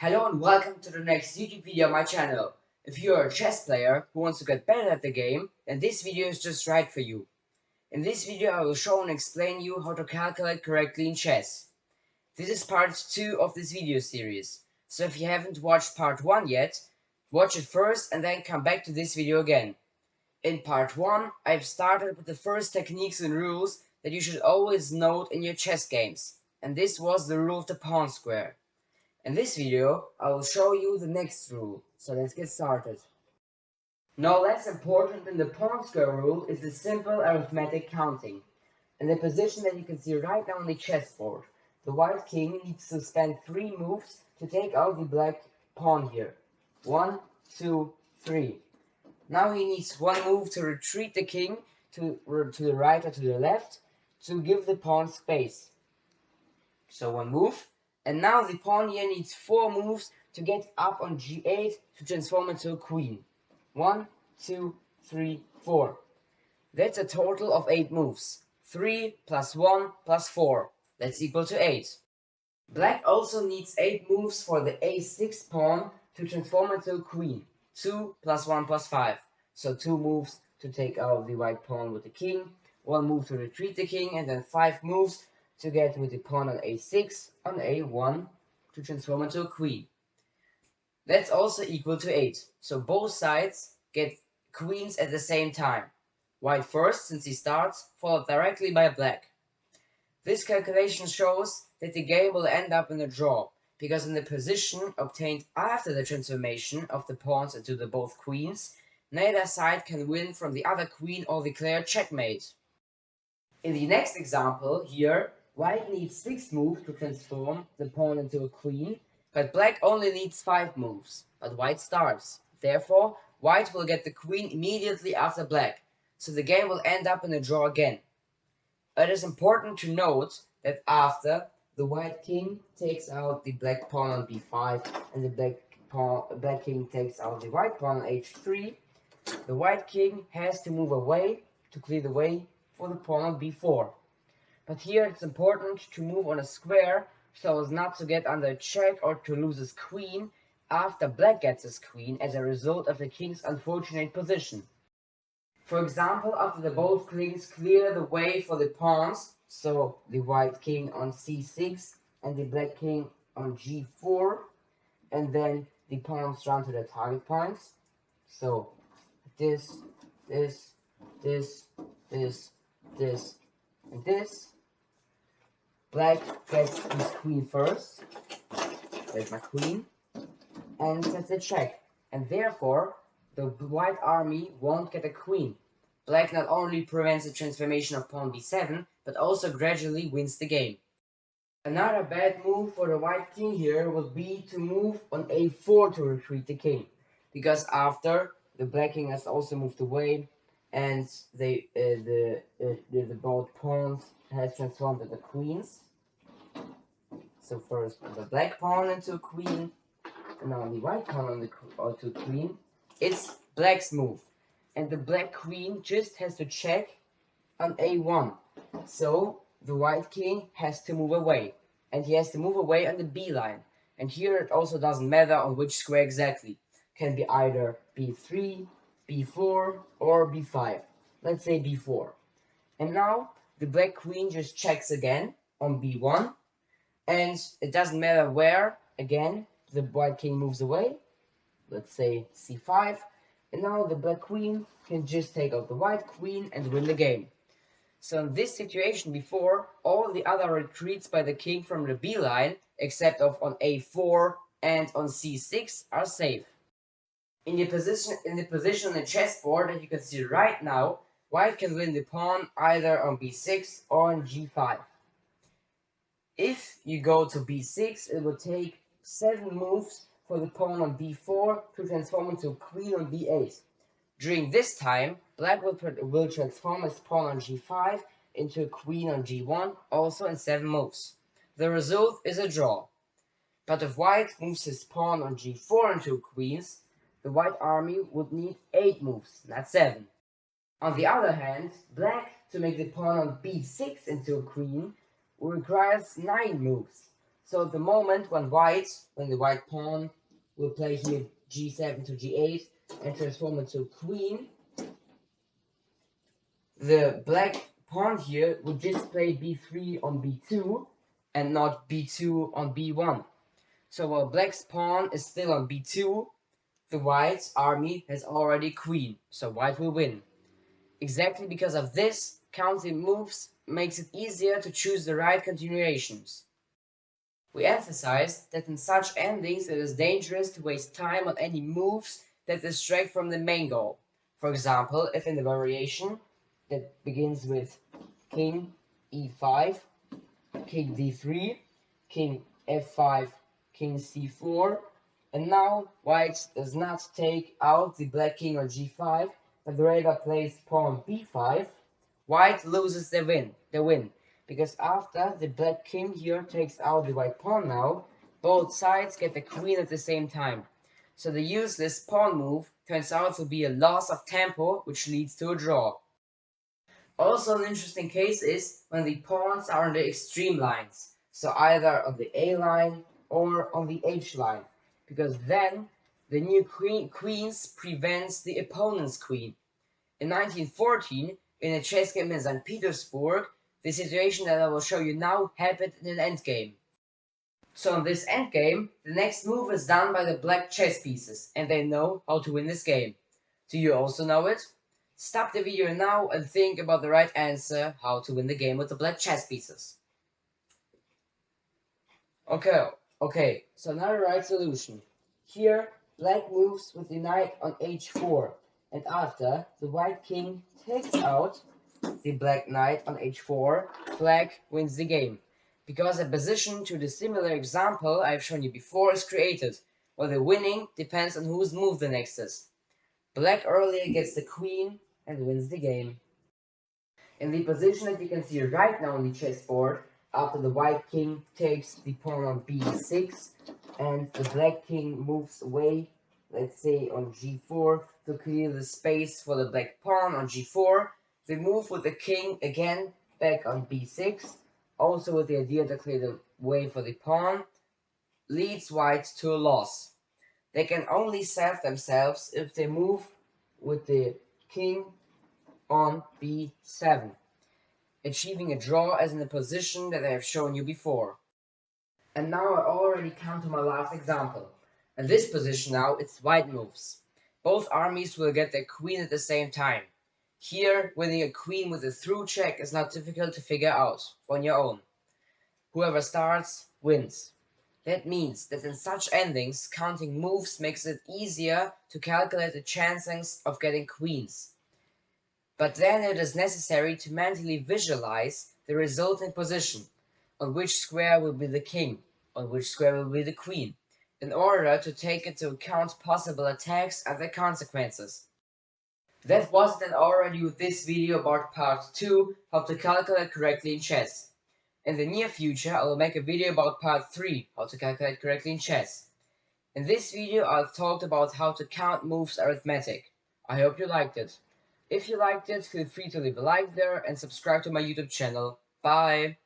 Hello and welcome to the next YouTube video on my channel. If you are a chess player who wants to get better at the game, then this video is just right for you. In this video I will show and explain you how to calculate correctly in chess. This is part 2 of this video series, so if you haven't watched part 1 yet, watch it first and then come back to this video again. In part 1 I've started with the first techniques and rules that you should always note in your chess games, and this was the rule of the pawn square. In this video, I will show you the next rule, so let's get started. No less important than the pawn square rule is the simple arithmetic counting. In the position that you can see right now on the chessboard, the white king needs to spend 3 moves to take out the black pawn here. 1, 2, 3. Now he needs 1 move to retreat the king to the right or to the left to give the pawn space. So 1 move. And now the pawn here needs 4 moves to get up on g8 to transform into a queen. 1, 2, 3, 4. That's a total of 8 moves. 3 plus 1 plus 4. That's equal to 8. Black also needs 8 moves for the a6 pawn to transform into a queen. 2 plus 1 plus 5. So 2 moves to take out the white pawn with the king, 1 move to retreat the king, and then 5 moves to get with the pawn on a6, on a1, to transform into a queen. That's also equal to 8. So both sides get queens at the same time. White first, since he starts, followed directly by black. This calculation shows that the game will end up in a draw, because in the position obtained after the transformation of the pawns into the both queens, neither side can win from the other queen or declare checkmate. In the next example here, white needs 6 moves to transform the pawn into a queen, but black only needs 5 moves, but white starts. Therefore, white will get the queen immediately after black, so the game will end up in a draw again. It is important to note that after the white king takes out the black pawn on b5 and the black king takes out the white pawn on h3, the white king has to move away to clear the way for the pawn on b4. But here it's important to move on a square so as not to get under a check or to lose his queen after black gets his queen as a result of the king's unfortunate position. For example, after the both kings clear the way for the pawns, so the white king on c6 and the black king on g4, and then the pawns run to their target points, so this, this, this, this, this, and this. Black gets his queen first. There's my queen. And sets a check. And therefore, the white army won't get a queen. Black not only prevents the transformation of pawn b7, but also gradually wins the game. Another bad move for the white king here would be to move on a4 to retreat the king. Because after, the black king has also moved away, and the both pawns has transformed into queens. So first the black pawn into a queen, and now the white pawn onto a queen. It's black's move, and the black queen just has to check on a1. So the white king has to move away, and he has to move away on the b line. And here it also doesn't matter on which square exactly. Can be either b3, b4, or b5. Let's say b4. And now the black queen just checks again on b1, and it doesn't matter where, again, the white king moves away. Let's say c5, and now the black queen can just take out the white queen and win the game. So in this situation before, all the other retreats by the king from the b line, except of on a4 and on c6, are safe. In the position on the chessboard that you can see right now, white can win the pawn either on b6 or on g5. If you go to b6, it will take 7 moves for the pawn on b4 to transform into a queen on b8. During this time, black will transform his pawn on g5 into a queen on g1, also in 7 moves. The result is a draw. But if white moves his pawn on g4 into queens, the white army would need 8 moves, not 7. On the other hand, black, to make the pawn on b6 into a queen, requires 9 moves. So at the moment when the white pawn will play here g7 to g8 and transform into queen, the black pawn here would just play b3 on b2 and not b2 on b1. So while black's pawn is still on b2, the white's army has already queen, so white will win. Exactly because of this, counting moves makes it easier to choose the right continuations. We emphasized that in such endings it is dangerous to waste time on any moves that distract from the main goal. For example, if in the variation that begins with king e5, king d3, king f5, king c4, and now white does not take out the black king on g5, but rather plays pawn b5, white loses the win, because after the black king here takes out the white pawn now, both sides get the queen at the same time. So the useless pawn move turns out to be a loss of tempo, which leads to a draw. Also, an interesting case is when the pawns are on the extreme lines, so either on the A line or on the H line, because then the new queens prevents the opponent's queen. In 1914, in a chess game in St. Petersburg, the situation that I will show you now happened in an endgame. So in this endgame, the next move is done by the black chess pieces, and they know how to win this game. Do you also know it? Stop the video now and think about the right answer how to win the game with the black chess pieces. Okay, so now the right solution. Here, black moves with the knight on h4, and after, the white king takes out the black knight on h4, black wins the game. Because a position to the similar example I've shown you before is created, while the winning depends on whose move the next is. Black earlier gets the queen and wins the game. In the position that you can see right now on the chessboard, after the white king takes the pawn on b6 and the black king moves away, let's say on g4, to clear the space for the black pawn on g4, they move with the king again back on b6, also with the idea to clear the way for the pawn, leads white to a loss. They can only save themselves if they move with the king on b7, achieving a draw as in the position that I have shown you before. And now I already come to my last example. In this position now, it's white moves. Both armies will get their queen at the same time. Here, winning a queen with a through check is not difficult to figure out on your own. Whoever starts, wins. That means that in such endings, counting moves makes it easier to calculate the chances of getting queens. But then it is necessary to mentally visualize the resulting position, on which square will be the king, on which square will be the queen, in order to take into account possible attacks and their consequences. That was then already with this video about part 2, how to calculate correctly in chess. In the near future I will make a video about part 3, how to calculate correctly in chess. In this video I've talked about how to count moves arithmetic. I hope you liked it. If you liked it, feel free to leave a like there and subscribe to my YouTube channel. Bye!